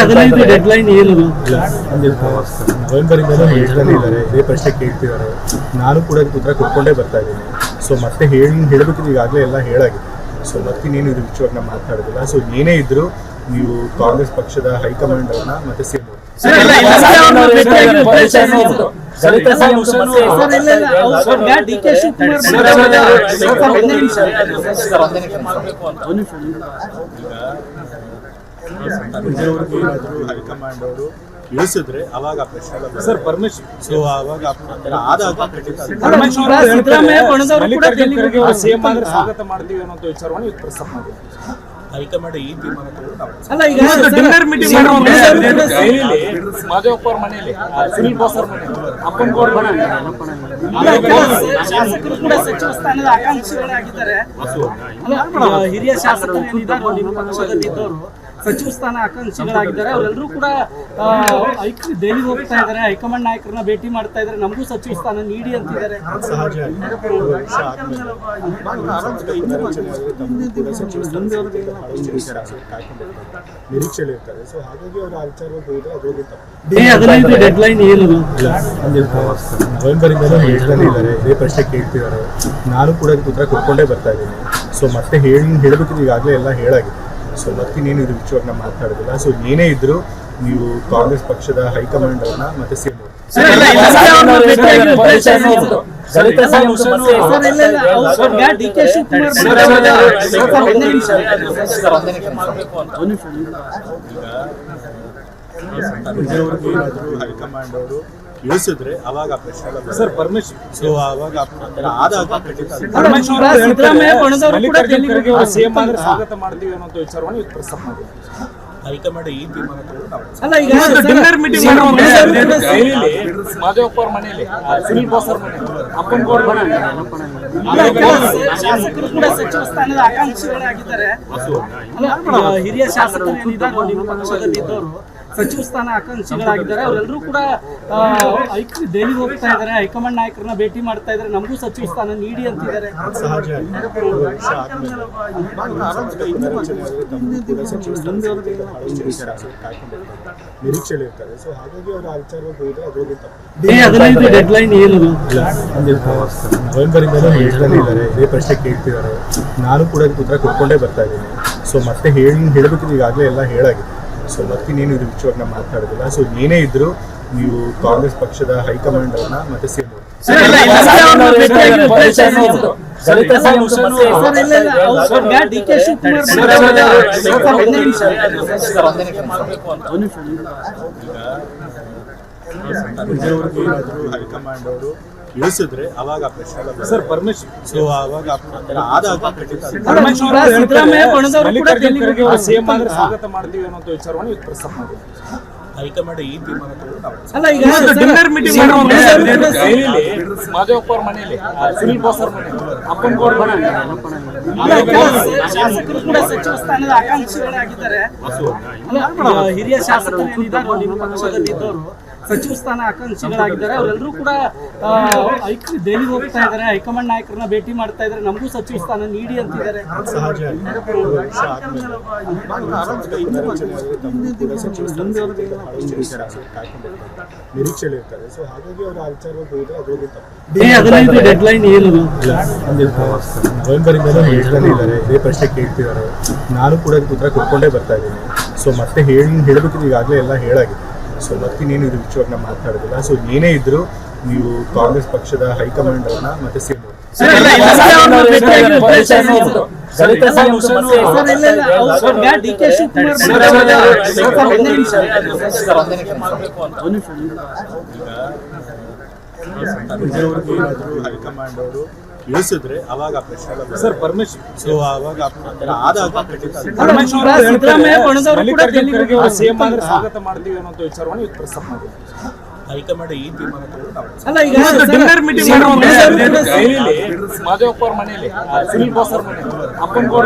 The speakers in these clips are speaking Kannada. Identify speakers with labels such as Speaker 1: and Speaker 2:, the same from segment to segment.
Speaker 1: 15 ಡೆಡ್ಲೈನ್ ಏನದು?
Speaker 2: ನವೆಂಬರ್ ಇಂದಲೂ ಹೇಳ್ತಾನೆ ಇದ್ದಾರೆ, ಇದೇ ಪ್ರಶ್ನೆ ಕೇಳ್ತಿದ್ದಾರೆ. ನಾನು ಕೂಡ ಉತ್ತರ ಕೊಟ್ಕೊಂಡೇ ಬರ್ತಾ ಇದ್ದೀನಿ. ಸೊ ಮತ್ತೆ ಹೇಳಬೇಕಿದ್ರೆ ಈಗಾಗಲೇ ಎಲ್ಲ ಹೇಳಾಗಿದೆ. ಸೊ ಮತ್ತಿನ್ನೇನು ಇದು ವಿಷಯವಾಗಿ ನಾವು ಮಾತಾಡೋದಿಲ್ಲ. ಸೊ ಏನೇ ಇದ್ರೂ ನೀವು ಕಾಂಗ್ರೆಸ್ ಪಕ್ಷದ ಹೈಕಮಾಂಡ್ ಅವ್ರನ್ನ ಮತ್ತೆ ಸೇಮ್ ಏನಾದರೂ ಹೈಕಮಾಂಡ್ ಅವರು ಇಳಿಸಿದ್ರೆ ಅವಾಗ ಪ್ರಶ್ನೆ ಸರ್ ಪರ್ಮಿಷನ್. ಸೊ ಅವಾಗ ಸ್ವಾಗತ ಮಾಡ್ತೀವಿ ಅನ್ನೋ ವಿಚಾರವನ್ನು ಪ್ರಸ್ತಾಪ ಮಾಡಿದ್ವಿ. ಹೈಕಮಾಂಡ್ ಈ ತೀರ್ಮಾನ
Speaker 1: ಮಾದೇವಪ್ಪ ಅವ್ರ ಮನೆಯಲ್ಲಿ, ಸುನಿಲ್ ಬೋಸ್ ಅವ್ರ ಮನೆಯಲ್ಲಿ, ಅಪ್ಪನಗೌಡ ಶಾಸಕರು ಕೂಡ ಸಚಿವ ಸ್ಥಾನದ ಆಕಾಂಕ್ಷಿಗಳಾಗಿದ್ದಾರೆ. ಹಿರಿಯ ಶಾಸಕರು ನಿಮ್ಮ ಪಕ್ಷದಲ್ಲಿದ್ದವರು ಸಚಿವ ಸ್ಥಾನ ಆಕಾಂಕ್ಷಿಗಳಾಗಿದ್ದಾರೆ. ಅವರೆಲ್ಲರೂ ಕೂಡ ದೆಹಲಿಗೆ ಹೋಗ್ತಾ ಇದ್ದಾರೆ, ಹೈಕಮಾಂಡ್ ನಾಯಕರನ್ನ ಭೇಟಿ ಮಾಡ್ತಾ ಇದ್ದಾರೆ. ನಮಗೂ ಸಚಿವ ಸ್ಥಾನ ನೀಡಿ ಅಂತಿದ್ದಾರೆ.
Speaker 2: ನಿರೀಕ್ಷೆಯಲ್ಲಿ ಇರ್ತಾರೆ. ಸೊ ಹಾಗಾಗಿ ಅವರು ಆ ವಿಚಾರವಾಗಿ ಹೋದ್ರೆ
Speaker 1: 15 ಡೆಡ್ಲೈನ್ ಏನದು?
Speaker 2: ನವೆಂಬರ್ ಇಂದಲೂ ಹೇಳ್ತಾನೆ ಇದ್ದಾರೆ, ಇದೇ ಪ್ರಶ್ನೆ ಕೇಳ್ತಿದ್ದಾರೆ. ನಾನು ಕೂಡ ಉತ್ತರ ಕೊಟ್ಕೊಂಡೇ ಬರ್ತಾ ಇದ್ದೀನಿ. ಸೊ ಮತ್ತೆ ಹೇಳಬೇಕಿದ್ರೆ ಈಗಾಗಲೇ ಎಲ್ಲ ಹೇಳಾಗಿದೆ. ಸೊ ಮತ್ತಿನ್ನೇನು ಇದು ವಿಷಯವಾಗಿ ನಾವು ಮಾತಾಡೋದಿಲ್ಲ. ಸೊ ಏನೇ ಇದ್ರೂ ನೀವು ಕಾಂಗ್ರೆಸ್ ಪಕ್ಷದ ಹೈಕಮಾಂಡ್ ಅವ್ರನ್ನ ಮತ್ತೆ ಸೇಮ್ ಏನಾದರೂ ಹೈಕಮಾಂಡ್ ಅವರು ಇಳಿಸಿದ್ರೆ ಅವಾಗ ಪ್ರಶ್ನೆ ಸರ್ ಪರ್ಮಿಷನ್. ಸೊ ಅವಾಗ ಸ್ವಾಗತ ಮಾಡ್ತೀವಿ ಅನ್ನೋ ವಿಚಾರವನ್ನು ಪ್ರಸ್ತಾಪ ಮಾಡಿದ್ವಿ. ಹೈಕಮಾಂಡ್ ಈ ತೀರ್ಮಾನ
Speaker 1: ಮಾದೇವಪ್ಪ ಅವ್ರ ಮನೆಯಲ್ಲಿ, ಸುನಿಲ್ ಬೋಸ್ ಅವ್ರ ಮನೆಯಲ್ಲಿ, ಅಪ್ಪನಗೌಡ ಶಾಸಕರು ಕೂಡ ಸಚಿವ ಸ್ಥಾನದ ಆಕಾಂಕ್ಷಿಗಳಾಗಿದ್ದಾರೆ. ಹಿರಿಯ ಶಾಸಕರು ನಿಮ್ಮ ಪಕ್ಷದಲ್ಲಿದ್ದವರು ಸಚಿವ ಸ್ಥಾನ ಆಕಾಂಕ್ಷಿಗಳಾಗಿದ್ದಾರೆ. ಅವರೆಲ್ಲರೂ ಕೂಡ ದೆಹಲಿಗೆ ಹೋಗ್ತಾ ಇದ್ದಾರೆ, ಹೈಕಮಾಂಡ್ ನಾಯಕರನ್ನ ಭೇಟಿ ಮಾಡ್ತಾ ಇದ್ದಾರೆ. ನಮಗೂ ಸಚಿವ ಸ್ಥಾನ ನೀಡಿ ಅಂತಿದ್ದಾರೆ.
Speaker 2: ನಿರೀಕ್ಷೆಯಲ್ಲಿ ಇರ್ತಾರೆ. ಸೊ ಹಾಗಾಗಿ ಅವರು ಆ ವಿಚಾರವಾಗಿ ಹೋದ್ರೆ
Speaker 1: 15 ಡೆಡ್ಲೈನ್ ಏನದು?
Speaker 2: ನವೆಂಬರ್ ಇಂದಲೂ ಹೇಳ್ತಾನೆ ಇದ್ದಾರೆ, ಇದೇ ಪ್ರಶ್ನೆ ಕೇಳ್ತಿದ್ದಾರೆ. ನಾನು ಕೂಡ ಉತ್ತರ ಕೊಟ್ಕೊಂಡೇ ಬರ್ತಾ ಇದ್ದೀನಿ. ಸೊ ಮತ್ತೆ ಹೇಳಬೇಕಿದ್ರೆ ಈಗಾಗಲೇ ಎಲ್ಲ ಹೇಳಾಗಿದೆ. ಸೊ ಮತ್ತಿನ್ನೇನು ಇದು ವಿಷಯವಾಗಿ ನಾವು ಮಾತಾಡೋದಿಲ್ಲ. ಸೊ ಏನೇ ಇದ್ರೂ ನೀವು ಕಾಂಗ್ರೆಸ್ ಪಕ್ಷದ ಹೈಕಮಾಂಡ್ ಅವ್ರನ್ನ ಮತ್ತೆ ಸೇಮ್ ಏನಾದರೂ ಹೈಕಮಾಂಡ್ ಅವರು ಇಳಿಸಿದ್ರೆ ಅವಾಗ ಪ್ರಶ್ನೆ ಸರ್ ಪರ್ಮಿಷನ್. ಸೊ ಅವಾಗ ಸ್ವಾಗತ ಮಾಡ್ತೀವಿ ಅನ್ನೋ ವಿಚಾರವನ್ನು ಪ್ರಸ್ತಾಪ ಮಾಡಿದ್ವಿ. ಹೈಕಮಾಂಡ್ ಈ ತೀರ್ಮಾನ
Speaker 1: ಮಾದೇವಪ್ಪ ಅವ್ರ ಮನೆಯಲ್ಲಿ, ಸುನಿಲ್ ಬೋಸ್ ಅವ್ರ ಮನೆಯಲ್ಲಿ, ಅಪ್ಪನಗೌಡ ಶಾಸಕರು ಕೂಡ ಸಚಿವ ಸ್ಥಾನದ ಆಕಾಂಕ್ಷಿಗಳಾಗಿದ್ದಾರೆ. ಹಿರಿಯ ಶಾಸಕರು ನಿಮ್ಮ ಪಕ್ಷದಲ್ಲಿದ್ದವರು ಸಚಿವ ಸ್ಥಾನ ಆಕಾಂಕ್ಷಿಗಳಾಗಿದ್ದಾರೆ. ಅವರೆಲ್ಲರೂ ಕೂಡ ದೆಹಲಿಗೆ ಹೋಗ್ತಾ ಇದ್ದಾರೆ, ಹೈಕಮಾಂಡ್ ನಾಯಕರನ್ನ ಭೇಟಿ ಮಾಡ್ತಾ ಇದ್ದಾರೆ. ನಮಗೂ ಸಚಿವ ಸ್ಥಾನ ನೀಡಿ ಅಂತಿದ್ದಾರೆ.
Speaker 2: ನಿರೀಕ್ಷೆಯಲ್ಲಿ ಇರ್ತಾರೆ. ಸೊ ಹಾಗಾಗಿ ಅವರು ಆ ವಿಚಾರವಾಗಿ ಹೋದ್ರೆ
Speaker 1: 15 ಡೆಡ್ಲೈನ್ ಏನದು?
Speaker 2: ನವೆಂಬರ್ ಇಂದಲೂ ಹೇಳ್ತಾನೆ ಇದ್ದಾರೆ, ಇದೇ ಪ್ರಶ್ನೆ ಕೇಳ್ತಿದ್ದಾರೆ. ನಾನು ಕೂಡ ಉತ್ತರ ಕೊಟ್ಕೊಂಡೇ ಬರ್ತಾ ಇದ್ದೀನಿ. ಸೊ ಮತ್ತೆ ಹೇಳಬೇಕಿದ್ರೆ ಈಗಾಗಲೇ ಎಲ್ಲ ಹೇಳಾಗಿದೆ. ಸೊ ಮತ್ತಿನ್ನೇನು ಇದು ವಿಷಯವಾಗಿ ನಾವು ಮಾತಾಡೋದಿಲ್ಲ. ಸೊ ಏನೇ ಇದ್ರೂ ನೀವು ಕಾಂಗ್ರೆಸ್ ಪಕ್ಷದ ಹೈಕಮಾಂಡ್ ಅವ್ರನ್ನ ಮತ್ತೆ ಸೇಮ್ ಏನಾದರೂ ಹೈಕಮಾಂಡ್ ಅವರು ಇಳಿಸಿದ್ರೆ ಅವಾಗ ಪ್ರಶ್ನೆ ಸರ್ ಪರ್ಮಿಷನ್. ಸೊ ಅವಾಗ ಸ್ವಾಗತ ಮಾಡ್ತೀವಿ ಅನ್ನೋ ವಿಚಾರವನ್ನು ಪ್ರಸ್ತಾಪ ಮಾಡಿದ್ವಿ. ಹೈಕಮಾಂಡ್ ಈ ತೀರ್ಮಾನ
Speaker 1: ಮಾದೇವಪ್ಪ ಅವ್ರ ಮನೆಯಲ್ಲಿ, ಸುನಿಲ್ ಬೋಸ್ ಅವ್ರ ಮನೆಯಲ್ಲಿ, ಅಪ್ಪನಗೌಡ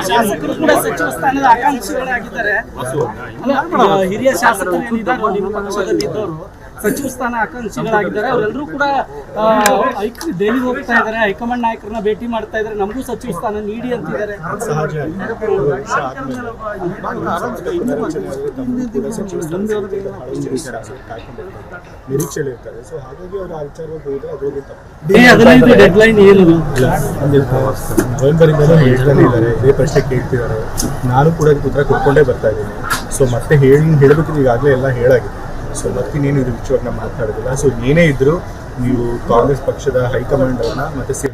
Speaker 1: ಶಾಸಕರು ಕೂಡ ಸಚಿವ ಸ್ಥಾನದ ಆಕಾಂಕ್ಷಿಗಳಾಗಿದ್ದಾರೆ. ಹಿರಿಯ ಶಾಸಕರು ನಿಮ್ಮ ಪಕ್ಷದಲ್ಲಿದ್ದವರು ಸಚಿವ ಸ್ಥಾನ ಆಕಾಂಕ್ಷಿಗಳಾಗಿದ್ದಾರೆ. ಅವರೆಲ್ಲರೂ ಕೂಡ ದೆಹಲಿಗೆ ಹೋಗ್ತಾ ಇದ್ದಾರೆ, ಹೈಕಮಾಂಡ್ ನಾಯಕರನ್ನ ಭೇಟಿ ಮಾಡ್ತಾ ಇದ್ದಾರೆ, ನಮಗೂ ಸಚಿವ ಸ್ಥಾನ ನೀಡಿ ಅಂತಿದ್ದಾರೆ.
Speaker 2: ಸಹಜ ವರ್ಷ ಆದ್ಮೇಲೆ ಕೂಡ ಸಚಿವ ಸ್ಥಾನ ನಿರೀಕ್ಷೆಯಲ್ಲಿ ಇರ್ತಾರೆ. ಸೊ ಹಾಗಾಗಿ ಅವರು ಆ ವಿಚಾರವಾಗಿ ಹೋದ್ರೆ ಅದರಲ್ಲಿ ತಪ್ಪು.
Speaker 1: ಡೆಡ್ಲೈನ್ ಏನು
Speaker 2: ನವೆಂಬರ್ ಇಂದಲೂ ಹೇಳ್ತಾನೆ ಇದ್ದಾರೆ, ಇದೇ ಪ್ರಶ್ನೆ ಕೇಳ್ತಿದ್ದಾರೆ. ನಾನು ಕೂಡ ಇದಕ್ಕೆ ಉತ್ತರ ಕೊಡ್ಕೊಂಡೇ ಬರ್ತಾ ಇದ್ದೀನಿ. ಸೊ ಮತ್ತೆ ಹೇಳಬೇಕಿದ್ರೆ ಈಗಾಗಲೇ ಎಲ್ಲ ಹೇಳಾಗಿದೆ. ಸೊ ಮತ್ತಿನ್ನೇನು ಇದು ವಿಷಯವಾಗಿ ನಾವು ಮಾತಾಡೋದಿಲ್ಲ. ಸೊ ಏನೇ ಇದ್ರು ನೀವು ಕಾಂಗ್ರೆಸ್ ಪಕ್ಷದ ಹೈಕಮಾಂಡ್ ಅವ್ರನ್ನ ಮತ್ತೆ ಸಿಎಂ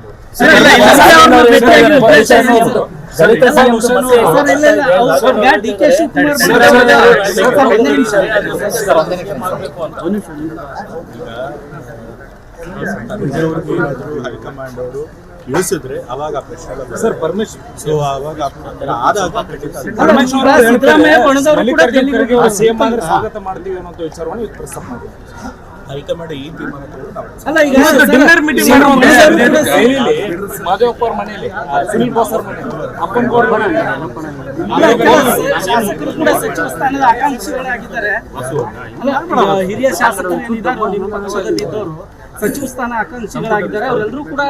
Speaker 2: ಏನಾದ್ರು ಹೈಕಮಾಂಡ್ ಅವರು ಇಳಿಸಿದ್ರೆ ಅವಾಗ ಆ ಪ್ರಶ್ನೆ ಸರ್ ಪರ್ಮಿಷನ್. ಸೊ ಅವಾಗ ಆದಾಗ ಸ್ವಾಗತ ಮಾಡ್ತೀವಿ ಅನ್ನೋ ವಿಚಾರವನ್ನು ಪ್ರಸ್ತಾಪ ಮಾಡಿದ್ವಿ. ಹೈಕಮಾಂಡ್ ಈ ತೀರ್ಮಾನ
Speaker 3: ಮಾದೇವಪ್ಪ ಅವ್ರ ಮನೆಯಲ್ಲಿ ಸುನಿಲ್ ಬೋಸ್ ಅವ್ರ ಮನೆಯಲ್ಲಿ ಅಪ್ಪನಗೌಡ
Speaker 1: ಶಾಸಕರು ಕೂಡ ಸಚಿವ ಸ್ಥಾನದ ಆಕಾಂಕ್ಷಿಗಳಾಗಿದ್ದಾರೆ. ಹಿರಿಯ ಶಾಸಕರು ಏನಿದ್ದಾರೆ ನಿಮ್ಮ ಪಕ್ಷದಲ್ಲಿ ಇದ್ದವರು ಸಚಿವ ಸ್ಥಾನ ಆಕಾಂಕ್ಷಿಗಳಾಗಿದ್ದಾರೆ. ಅವರೆಲ್ಲರೂ ಕೂಡ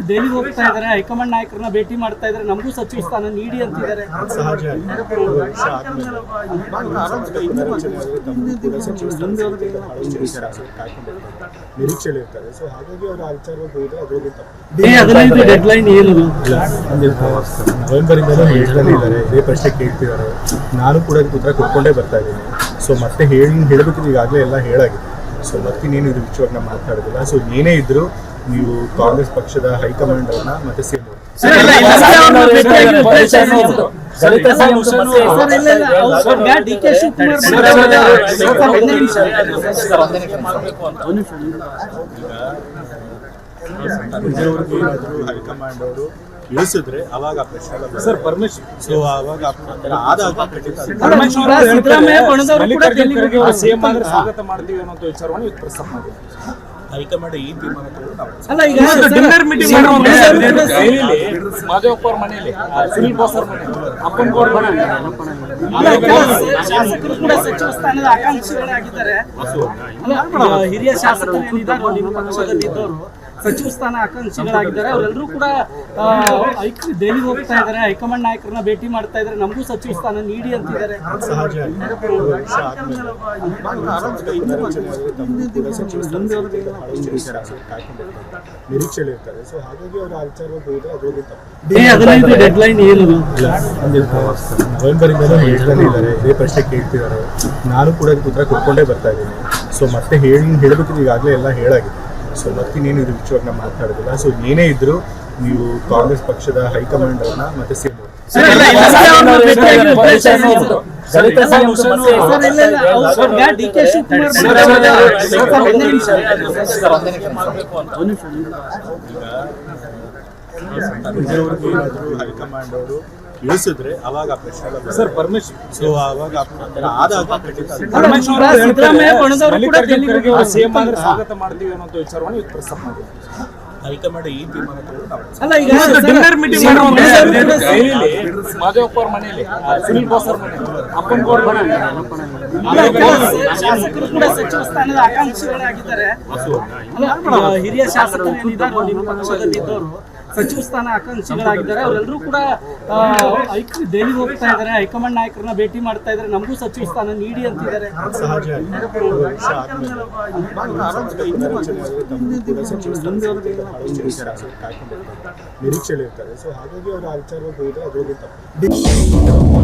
Speaker 1: ದೆಹಲಿಗೆ ಹೋಗ್ತಾ ಇದ್ದಾರೆ, ಹೈಕಮಾಂಡ್ ನಾಯಕರನ್ನ ಭೇಟಿ ಮಾಡ್ತಾ ಇದ್ದಾರೆ, ನಮಗೂ ಸಚಿವ ಸ್ಥಾನ ನೀಡಿ ಅಂತಿದ್ದಾರೆ.
Speaker 2: ಸಹಜ ವರ್ಷ ಆದ್ಮೇಲೆ ಕೂಡ ಸಚಿವ ಸ್ಥಾನ ನಿರೀಕ್ಷೆಯಲ್ಲಿ ಇರ್ತಾರೆ. ಸೊ ಹಾಗಾಗಿ ಅವರು ಆ ವಿಚಾರವಾಗಿ ಹೋದ್ರೆ ಅದರಲ್ಲಿ ತಪ್ಪು.
Speaker 1: ಡೆಡ್ಲೈನ್ ಏನು
Speaker 2: ನವೆಂಬರ್ ಇಂದಲೂ ಹೇಳ್ತಾನೆ ಇದ್ದಾರೆ, ಇದೇ ಪ್ರಶ್ನೆ ಕೇಳ್ತಿದ್ದಾರೆ. ನಾನು ಕೂಡ ಇದಕ್ಕೆ ಉತ್ತರ ಕೊಡ್ಕೊಂಡೇ ಬರ್ತಾ ಇದ್ದೀನಿ. ಸೊ ಮತ್ತೆ ಹೇಳಬೇಕಿದ್ರೆ ಈಗಾಗಲೇ ಎಲ್ಲ ಹೇಳಾಗಿದೆ. ಸೊ ಮತ್ತಿನ್ನೇನು ಇದು ವಿಷಯವಾಗಿ ನಾವು ಮಾತಾಡೋದಿಲ್ಲ. ಸೊ ಏನೇ ಇದ್ರು ನೀವು ಕಾಂಗ್ರೆಸ್ ಪಕ್ಷದ ಹೈಕಮಾಂಡ್ ಅವ್ರನ್ನ ಮತ್ತೆ ಸಿಎಂ ಏನಾದ್ರು ಹೈಕಮಾಂಡ್ ಅವರು ಇಳಿಸಿದ್ರೆ ಅವಾಗ ಆ ಪ್ರಶ್ನೆ ಸರ್ ಪರ್ಮಿಷನ್. ಸೊ ಅವಾಗ ಆದಾಗ
Speaker 3: ಸಿಎಂ ಅಂದ್ರೆ ಸ್ವಾಗತ ಮಾಡ್ತೀವಿ ಅನ್ನೋ ವಿಚಾರವನ್ನು ಪ್ರಸ್ತಾಪ ಮಾಡಿದ್ವಿ.
Speaker 2: ಹೈಕಮಾಂಡ್ ಈ ತೀರ್ಮಾನ
Speaker 3: ಮಾದೇವಪ್ಪ ಅವ್ರ ಮನೆಯಲ್ಲಿ ಸುನಿಲ್ ಬೋಸ್ ಅವ್ರ ಮನೆಯಲ್ಲಿ ಅಪ್ಪನಗೌಡ
Speaker 1: ಶಾಸಕರು ಕೂಡ ಸಚಿವ ಸ್ಥಾನದ ಆಕಾಂಕ್ಷಿಗಳಾಗಿದ್ದಾರೆ. ಹಿರಿಯ ಶಾಸಕರು ಏನಿದ್ದಾರೆ ನಿಮ್ಮ ಪಕ್ಷದಲ್ಲಿ ಇದ್ದವರು ಸಚಿವ ಸ್ಥಾನ ಆಕಾಂಕ್ಷಿಗಳಾಗಿದ್ದಾರೆ. ಅವರೆಲ್ಲರೂ ಕೂಡ ದೆಹಲಿಗೆ ಹೋಗ್ತಾ ಇದ್ದಾರೆ, ಹೈಕಮಾಂಡ್ ನಾಯಕರನ್ನ ಭೇಟಿ ಮಾಡ್ತಾ ಇದ್ದಾರೆ, ನಮಗೂ ಸಚಿವ ಸ್ಥಾನ ನೀಡಿ ಅಂತಿದ್ದಾರೆ.
Speaker 2: ಸಹಜ ವರ್ಷ ಆದ್ಮೇಲೆ ಕೂಡ ಸಚಿವ ಸ್ಥಾನ ನಿರೀಕ್ಷೆಯಲ್ಲಿ ಇರ್ತಾರೆ. ಸೊ ಹಾಗಾಗಿ ಅವರು ಆ ವಿಚಾರವಾಗಿ ಹೋದ್ರೆ ಅದರಲ್ಲಿ ತಪ್ಪು.
Speaker 1: ಡೆಡ್ಲೈನ್ ಏನು
Speaker 2: ನವೆಂಬರ್ ಇಂದಲೂ ಹೇಳ್ತಾನೆ ಇದ್ದಾರೆ, ಇದೇ ಪ್ರಶ್ನೆ ಕೇಳ್ತಿದ್ದಾರೆ. ನಾನು ಕೂಡ ಇದಕ್ಕೆ ಉತ್ತರ ಕೊಡ್ಕೊಂಡೇ ಬರ್ತಾ ಇದ್ದೀನಿ. ಸೊ ಮತ್ತೆ ಹೇಳಬೇಕಿದ್ರೆ ಈಗಾಗಲೇ ಎಲ್ಲ ಹೇಳಾಗಿದೆ. ಸೊ ಮತ್ತಿನ್ನೇನು ಇದು ವಿಷಯವಾಗಿ ನಾವು ಮಾತಾಡೋದಿಲ್ಲ. ಸೊ ಏನೇ ಇದ್ರು ನೀವು ಕಾಂಗ್ರೆಸ್ ಪಕ್ಷದ ಹೈಕಮಾಂಡ್ ಅವ್ರನ್ನ ಮತ್ತೆ ಸಿಎಂ ಏನಾದ್ರು ಹೈಕಮಾಂಡ್ ಅವರು ಇಳಿಸಿದ್ರೆ ಅವಾಗ ಆ ಪ್ರಶ್ನೆ ಸರ್ ಪರ್ಮಿಷನ್. ಸೊ ಅವಾಗ ಆದಾಗ
Speaker 3: ಸಿಎಂ ಅಂದ್ರೆ ಸ್ವಾಗತ ಮಾಡ್ತೀವಿ ಅನ್ನೋ ವಿಚಾರವನ್ನು ಪ್ರಸ್ತಾಪ ಮಾಡಿದ್ವಿ.
Speaker 2: ಹೈಕಮಾಂಡ್ ಈ ತೀರ್ಮಾನ
Speaker 3: ಮಾದೇವಪ್ಪ ಅವ್ರ ಮನೆಯಲ್ಲಿ ಸುನಿಲ್ ಬೋಸ್ ಅವ್ರ ಮನೆಯಲ್ಲಿ ಅಪ್ಪನಗೌಡ
Speaker 1: ಶಾಸಕರು ಕೂಡ ಸಚಿವ ಸ್ಥಾನದ ಆಕಾಂಕ್ಷಿಗಳಾಗಿದ್ದಾರೆ. ಹಿರಿಯ ಶಾಸಕರು ಏನಿದ್ದಾರೆ ನಿಮ್ಮ ಪಕ್ಷದಲ್ಲಿ ಇದ್ದವರು ಸಚಿವ ಸ್ಥಾನ ಆಕಾಂಕ್ಷಿಗಳಾಗಿದ್ದಾರೆ. ಅವರೆಲ್ಲರೂ ಕೂಡ ದೆಹಲಿಗೆ ಹೋಗ್ತಾ ಇದ್ದಾರೆ, ಹೈಕಮಾಂಡ್ ನಾಯಕರನ್ನ ಭೇಟಿ ಮಾಡ್ತಾ ಇದ್ದಾರೆ, ನಮಗೂ ಸಚಿವ ಸ್ಥಾನ ನೀಡಿ ಅಂತಿದ್ದಾರೆ.
Speaker 2: ಸಹಜ ವರ್ಷ ಆದ್ಮೇಲೆ ಕೂಡ ಸಚಿವ ಸ್ಥಾನ ನಿರೀಕ್ಷೆಯಲ್ಲಿ ಇರ್ತಾರೆ. ಸೊ ಹಾಗಾಗಿ ಅವರು ಆ ವಿಚಾರವಾಗಿ ಹೋದ್ರೆ ಅದರಲ್ಲಿ ತಪ್ಪು.